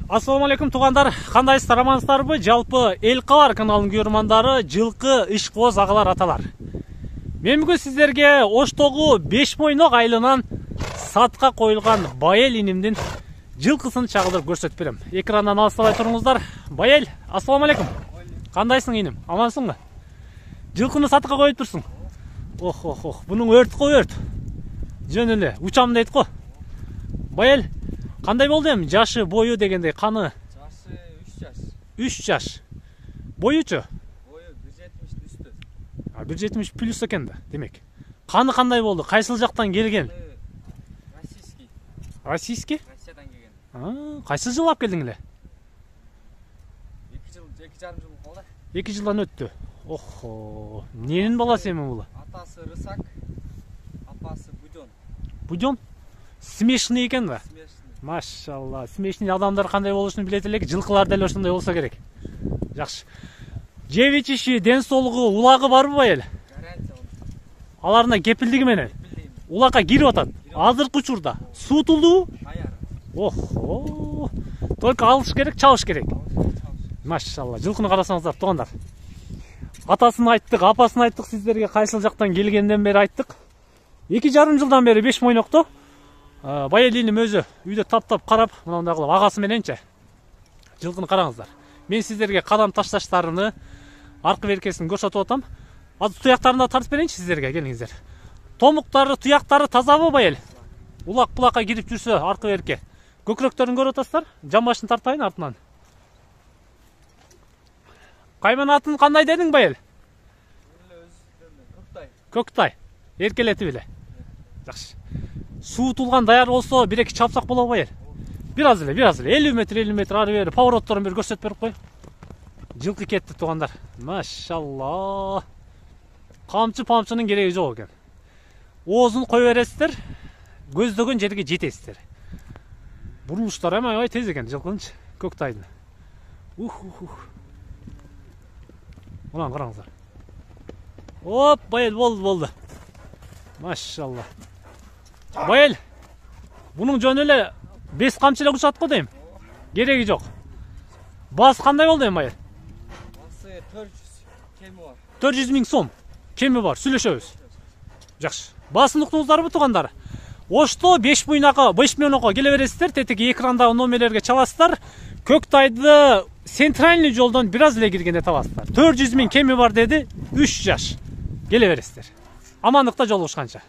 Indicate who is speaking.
Speaker 1: Ассаламу алейкум туугандар, кандайсыздар, амансыздарбы? Жалпы эл кабар каналынын көрөрмандары, жылкы, ишкоз агалар, аталар. Мен бүгүн сиздерге Оштогу 5 мойнок айылынан сатка коюлган Байел инимдин жылкысын чагылдырып көрсөтүп берем. Экрандан алыстабай туруңуздар. Байел, ассаламу алейкум. Кандайсың иним? Амансыңбы? Жылкыны сатка коюп турсуң. Ох, бунун өрт го өрт. Жөн эле, учам дейт го. Байел, кандай болду эми? Жашы, бою дегендей, каны?
Speaker 2: Жашы 3 жаш.
Speaker 1: 3 жаш. Боючу?
Speaker 2: Бою 170 үстү.
Speaker 1: 170 плюс экен да, демек. Каны кандай болду? Кайсыл жактан келген?
Speaker 2: Российский.
Speaker 1: Российский?
Speaker 2: Россиядан келген.
Speaker 1: Кайсы жыл алып келдиң эле?
Speaker 2: 2,5 жыл болду.
Speaker 1: 2 жылдан өттү. Охо, ненин баласы эми бул?
Speaker 2: Атасы Рысак, апасы Будён.
Speaker 1: Будён? Смешный экен да?
Speaker 2: Смешный.
Speaker 1: Машалла, смешный адамдар кандай болушун билет элек, жылкылар дел ошондой болсо керек. Жакшы. Жеп ичиши, ден соолугу, улагы барбы Байел?
Speaker 2: Гарантия болду.
Speaker 1: Аларына кепилдиги менен улакка кирип атат. Азыркы учурда суутулдубу?
Speaker 2: Аяр.
Speaker 1: Охо. Только алыш керек, чабыш керек. Машалла, жылкыны карасаңыздар, туугандар. Атасын айттык, апасын айттык, сиздерге кайсыл жактан келгенден бери айттык. 2,5 жылдан бери 5 мойнокто. Байел иним өзү үйдө таптап карап, мындай кылып агасы мененче. Жылкыны караңыздар. Мен сиздерге кадам ташташтарыны, аркы беркесин көрсөтүп атам. Азыр туяктарын да тартып берейинчи сиздерге, келиңиздер. Томуктары, туяктары тазабы Байел? Улак булакка кирип жүрсө аркы берке. Көкүрөктөрүн көрүп атасыздар? Жамбашын тартайын артынан. Кайман атын кандай дедиң Байел?
Speaker 2: Көктай.
Speaker 1: Көктай. Эркелетип эле. Жакшы. Суутулган даяр болсо, 1-2 чапсак болобу Байел? Бир аз эле, 50 метр ары бери поворотторун бир көрсөтүп берип кой. Жылкы кетти туугандар. Машалла. Камчы-памчынын кереги жок экен. Оозун кой бересиздер, көздөгөн жерге жетесиздер. Бурулуштар аябай тез экен жылкынчы, Көктайдын. Мына караңыздар. Оп, Байел болду. Машалла. Байел, бунун жөн эле 5 камчы эле учат го дейм. Кереги жок. Басы кандай болду эми Байел?
Speaker 2: Басы 400 кеми бар.
Speaker 1: 400 миң сом кеми бар, сүйлөшөбүз. Жакшы. Басын уктуңуздарбы туугандар? Ошто 5 мойнокко келе бересиздер, тетиги экрандагы номерлерге чаласыздар. Көктайды центральный жолдон бир аз эле киргенде табасыздар. 400 миң кеми бар деди, 3 жаш. Келе бересиздер. Амандыкта жолугушканча.